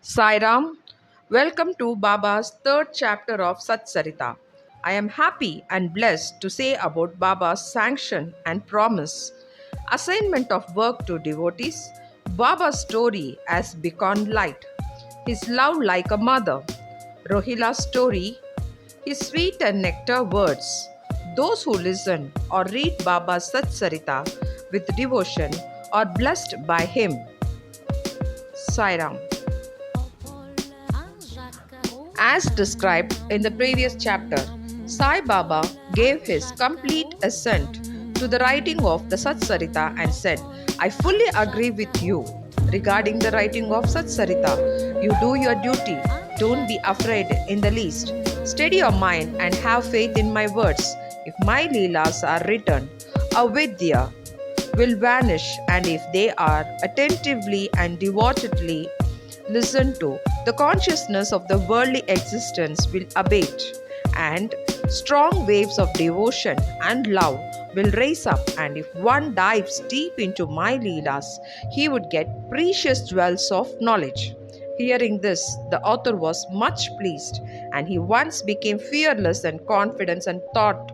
Sai Ram, welcome to Baba's third chapter of Satcharitra. I am happy and blessed to say about Baba's sanction and promise. Assignment of work to devotees, Baba's story as beacon light, his love like a mother, Rohila's story, his sweet and nectar words. Those who listen or read Baba's Satcharitra with devotion are blessed by him. Sai Ram. As described in the previous chapter, Sai Baba gave his complete assent to the writing of the Satcharitra and said, I fully agree with you regarding the writing of Satcharitra. You do your duty. Don't be afraid in the least. Steady your mind and have faith in my words. If my Leelas are written, avidya will vanish, and if they are attentively and devotedly listened to, the consciousness of the worldly existence will abate, and strong waves of devotion and love will rise up. And if one dives deep into my Leelas, he would get precious wells of knowledge. Hearing this, the author was much pleased, and he once became fearless and confident and thought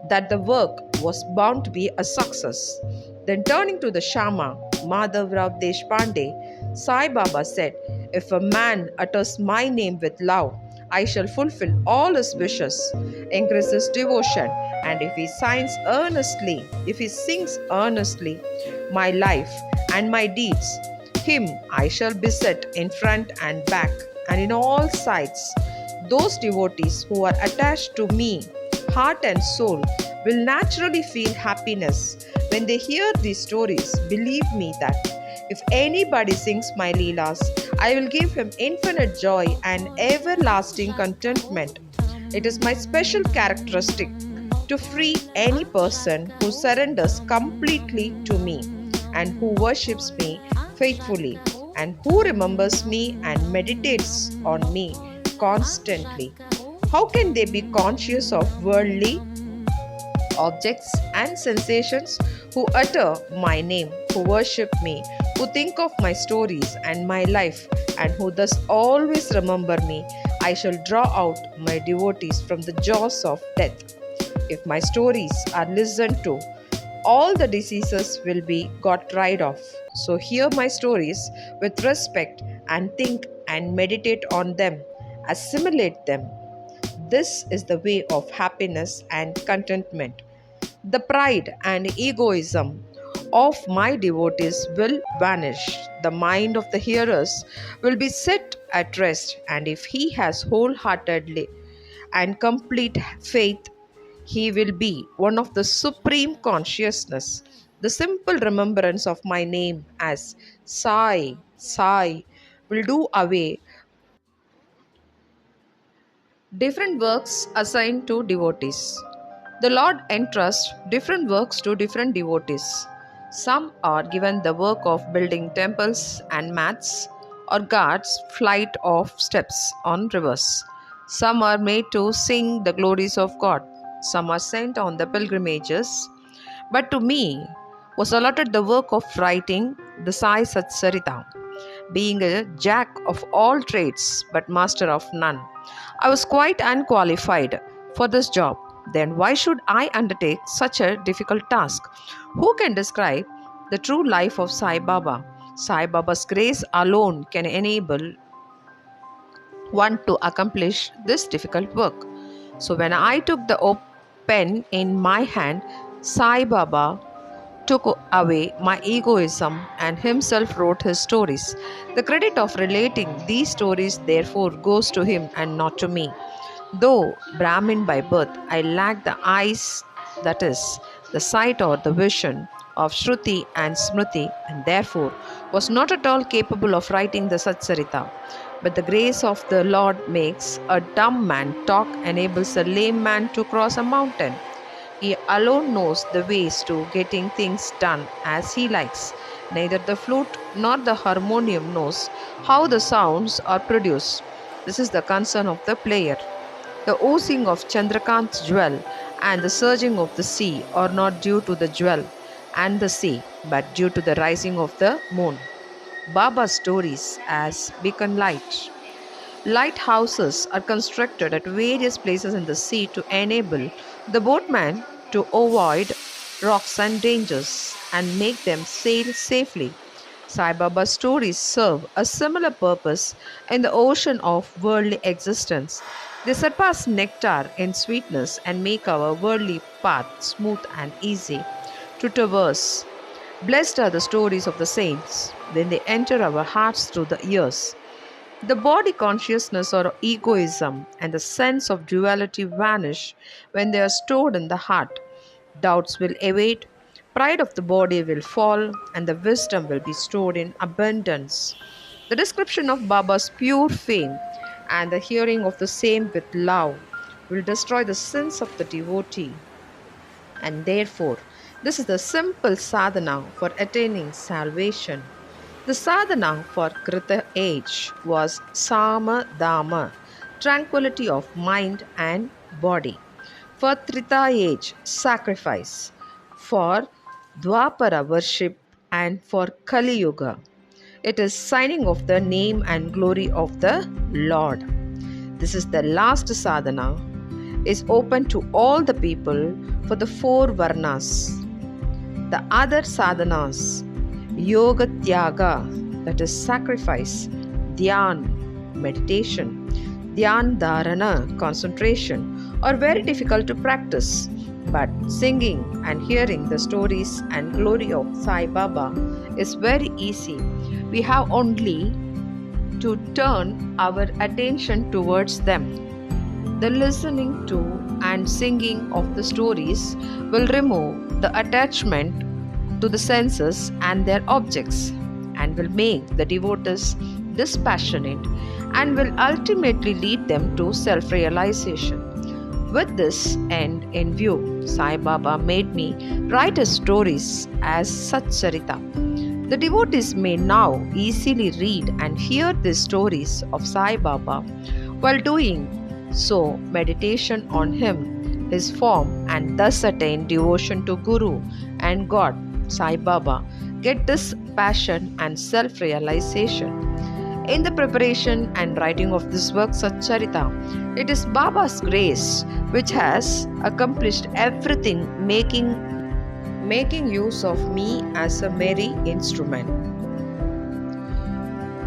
that the work was bound to be a success. Then turning to the Shama, Madhav Rao Deshpande, Sai Baba said, if a man utters my name with love, I shall fulfill all his wishes, increase his devotion, and if he sings earnestly, my life and my deeds, him I shall beset in front and back and in all sides. Those devotees who are attached to me, heart and soul, will naturally feel happiness when they hear these stories. Believe me that if anybody sings my Leelas, I will give him infinite joy and everlasting contentment. It is my special characteristic to free any person who surrenders completely to me and who worships me faithfully and who remembers me and meditates on me constantly. How can they be conscious of worldly objects and sensations who utter my name, who worship me, who think of my stories and my life, and who thus always remember me? I shall draw out my devotees from the jaws of death. If my stories are listened to, all the diseases will be got rid of. So hear my stories with respect and think and meditate on them, assimilate them. This is the way of happiness and contentment. The pride and egoism of my devotees will vanish. The mind of the hearers will be set at rest, and if he has wholeheartedly and complete faith, he will be one of the supreme consciousness. The simple remembrance of my name as Sai, Sai will do away different works assigned to devotees. The Lord entrusts different works to different devotees. Some are given the work of building temples and mats or guards flight of steps on rivers. Some are made to sing the glories of God. Some are sent on the pilgrimages. But to me was allotted the work of writing the Sai Satcharitra, being a jack of all trades but master of none. I was quite unqualified for this job. Then why should I undertake such a difficult task? Who can describe the true life of Sai Baba? Sai Baba's grace alone can enable one to accomplish this difficult work. So when I took the pen in my hand, Sai Baba took away my egoism and himself wrote his stories. The credit of relating these stories therefore goes to him and not to me. Though Brahmin by birth, I lack the eyes, that is, the sight or the vision of Shruti and Smriti, and therefore was not at all capable of writing the Satcharitra. But the grace of the Lord makes a dumb man talk, enables a lame man to cross a mountain. He alone knows the ways to getting things done as he likes. Neither the flute nor the harmonium knows how the sounds are produced. This is the concern of the player. The oozing of Chandrakant's jewel and the surging of the sea are not due to the jewel and the sea, but due to the rising of the moon. Baba's stories as beacon light. Lighthouses are constructed at various places in the sea to enable the boatman to avoid rocks and dangers and make them sail safely. Sai Baba's stories serve a similar purpose in the ocean of worldly existence. They surpass nectar in sweetness and make our worldly path smooth and easy to traverse. Blessed are the stories of the saints when they enter our hearts through the ears. The body consciousness or egoism and the sense of duality vanish when they are stored in the heart. Doubts will evade, pride of the body will fall, and the wisdom will be stored in abundance. The description of Baba's pure fame and the hearing of the same with love will destroy the sins of the devotee. And therefore, this is the simple sadhana for attaining salvation. The sadhana for Krita age was Sama Dama, tranquility of mind and body. For Trita age, sacrifice. For Dwapara, worship. And for Kali Yuga, it is signing of the name and glory of the Lord. This is the last sadhana, is open to all the people for the four varnas. The other sadhanas, Yoga Tyaga, that is sacrifice, Dhyan, meditation, Dhyan Dharana, concentration, are very difficult to practice. But singing and hearing the stories and glory of Sai Baba is very easy. We have only to turn our attention towards them. The listening to and singing of the stories will remove the attachment to the senses and their objects and will make the devotees dispassionate and will ultimately lead them to self-realization. With this end in view, Sai Baba made me write his stories as Satcharitra. The devotees may now easily read and hear these stories of Sai Baba while doing so meditation on him, his form, and thus attain devotion to Guru and God. Sai Baba get this passion and self-realization. In the preparation and writing of this work Satcharitra, it is Baba's grace which has accomplished everything, making use of me as a merry instrument.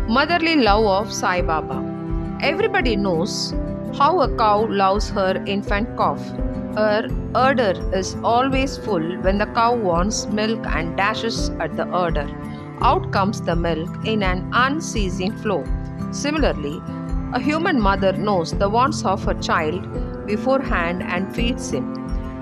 Motherly love of Sai Baba. Everybody knows how a cow loves her infant calf. Her udder is always full when the cow wants milk and dashes at the udder. Out comes the milk in an unceasing flow. Similarly, a human mother knows the wants of her child beforehand and feeds him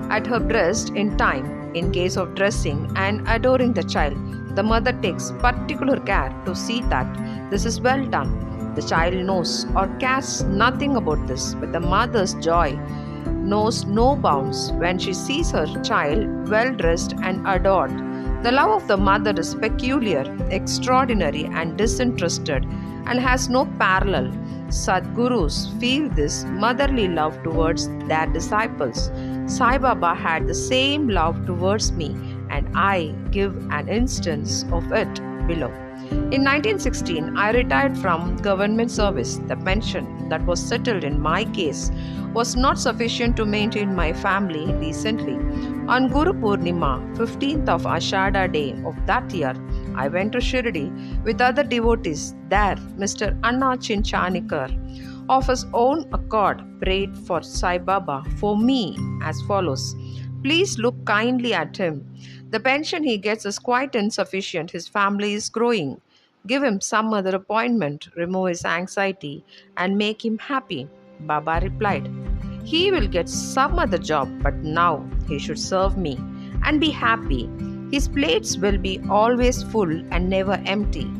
at her breast in time. In case of dressing and adoring the child, the mother takes particular care to see that this is well done. The child knows or cares nothing about this, but the mother's joy knows no bounds when she sees her child well dressed and adored. The love of the mother is peculiar, extraordinary, and disinterested, and has no parallel. Sadgurus feel this motherly love towards their disciples. Sai Baba had the same love towards me, and I give an instance of it below. In 1916, I retired from government service. The pension that was settled in my case was not sufficient to maintain my family decently. On Guru Purnima, 15th of Ashada day of that year, I went to Shirdi with other devotees. There, Mr. Anna Chinchanikar, of his own accord, prayed for Sai Baba for me as follows. Please look kindly at him. The pension he gets is quite insufficient. His family is growing. Give him some other appointment, remove his anxiety, and make him happy. Baba replied, he will get some other job, but now he should serve me and be happy. His plates will be always full and never empty.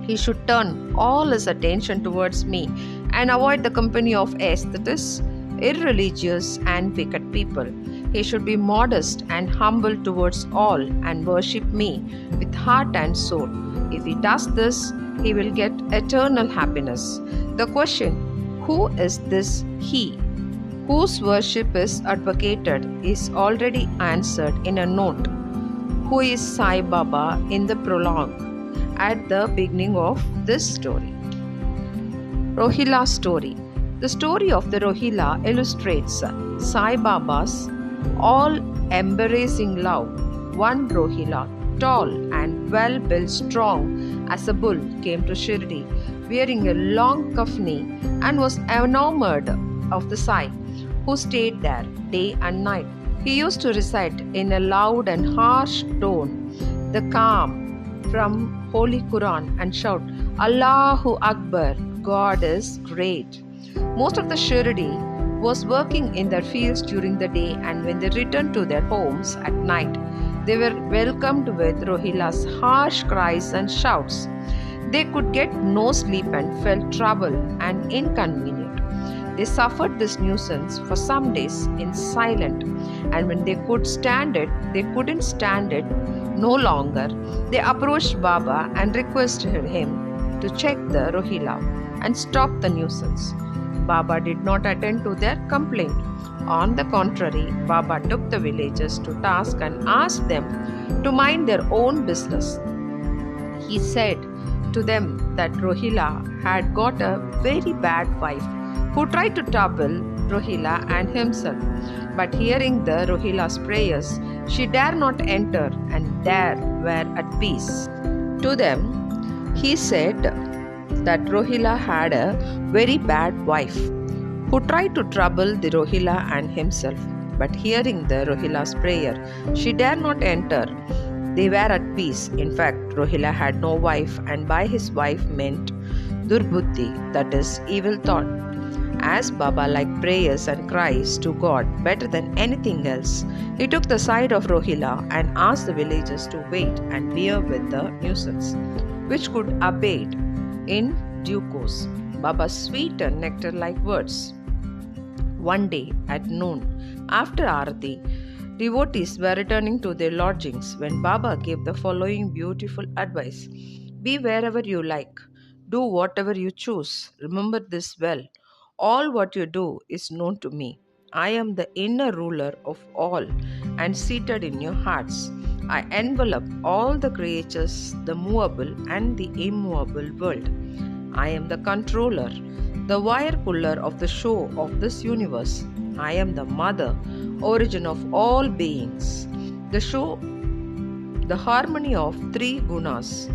He should turn all his attention towards me and avoid the company of aesthetics, irreligious, and wicked people. He should be modest and humble towards all and worship me with heart and soul. If he does this, he will get eternal happiness. The question, who is this he, whose worship is advocated, is already answered in a note. Who is Sai Baba in the prologue? at the beginning of this story. Rohila story. The story of the Rohila illustrates Sai Baba's all-embracing love. One Rohila, tall and well-built, strong as a bull, came to Shirdi wearing a long kafni and was enamored of the Sai, who stayed there day and night. He used to recite in a loud and harsh tone the calm from Holy Quran and shout, Allahu Akbar, God is great. Most of the Shirdi was working in their fields during the day, and when they returned to their homes at night, they were welcomed with Rohila's harsh cries and shouts. They could get no sleep and felt troubled and inconvenient. They suffered this nuisance for some days in silence, and when they couldn't stand it no longer. They approached Baba and requested him to check the Rohila and stop the nuisance. Baba did not attend to their complaint. On the contrary, Baba took the villagers to task and asked them to mind their own business. He said to them that Rohila had got a very bad wife who tried to trouble Rohila and himself. But hearing the Rohila's prayers, she dare not enter and there were at peace. To them, he said that Rohila had a very bad wife who tried to trouble the Rohila and himself. But hearing the Rohila's prayer, she dare not enter. They were at peace. In fact, Rohila had no wife, and by his wife meant Durbuddhi, that is, evil thought. As Baba liked prayers and cries to God better than anything else, he took the side of Rohila and asked the villagers to wait and bear with the nuisance, which could abate in due course. Baba's sweet and nectar-like words. One day at noon, after Aarti, devotees were returning to their lodgings when Baba gave the following beautiful advice. Be wherever you like. Do whatever you choose. Remember this well. All what you do is known to me. I am the inner ruler of all and seated in your hearts. I envelop all the creatures, the movable and the immovable world. I am the controller, the wire puller of the show of this universe. I am the mother, origin of all beings. The show, the harmony of three gunas,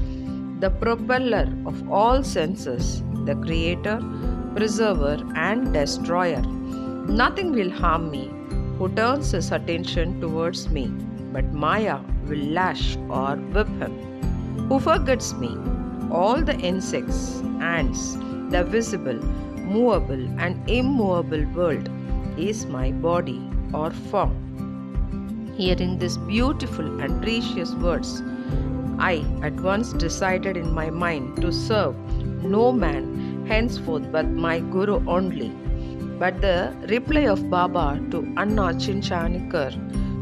the propeller of all senses, the creator, preserver and destroyer. Nothing will harm me who turns his attention towards me, but Maya will lash or whip him. Who forgets me? All the insects, ants, the visible, movable and immovable world is my body or form. Hearing these beautiful and precious words, I at once decided in my mind to serve no man henceforth but my Guru only. But the reply of Baba to Anna Chinchanikar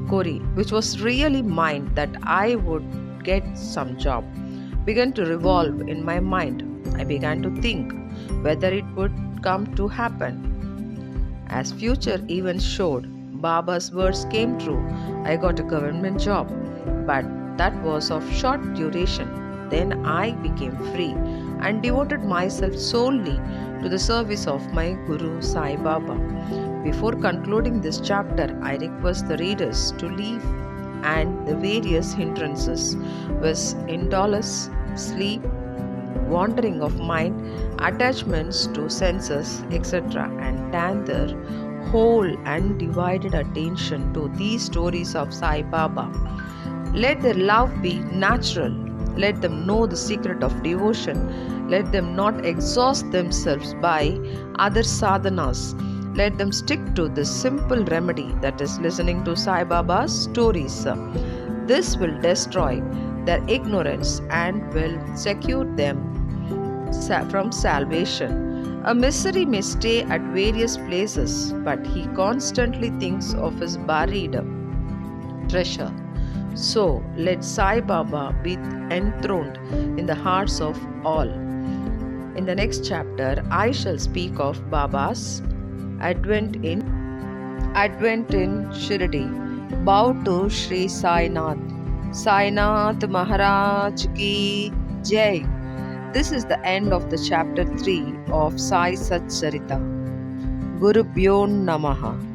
query, which was really mine that I would get some job, began to revolve in my mind. I began to think whether it would come to happen. As future events showed, Baba's words came true. I got a government job, but that was of short duration. Then I became free and devoted myself solely to the service of my Guru Sai Baba. Before concluding this chapter, I request the readers to leave and the various hindrances was indolence, sleep, wandering of mind, attachments to senses, etc., and turn their whole and divided attention to these stories of Sai Baba. Let their love be natural. Let them know the secret of devotion. Let them not exhaust themselves by other sadhanas. Let them stick to the simple remedy, that is listening to Sai Baba's stories. This will destroy their ignorance and will secure them from salvation. A misery may stay at various places, but he constantly thinks of his buried treasure. So let Sai Baba be enthroned in the hearts of all. In the next chapter, I shall speak of Baba's Advent in Shirdi. Bow to Sri Sai Nath. Sai Nath Maharaj ki Jai. This is the end of the chapter 3 of Sai Satcharitra. Guru Bhyo Namaha.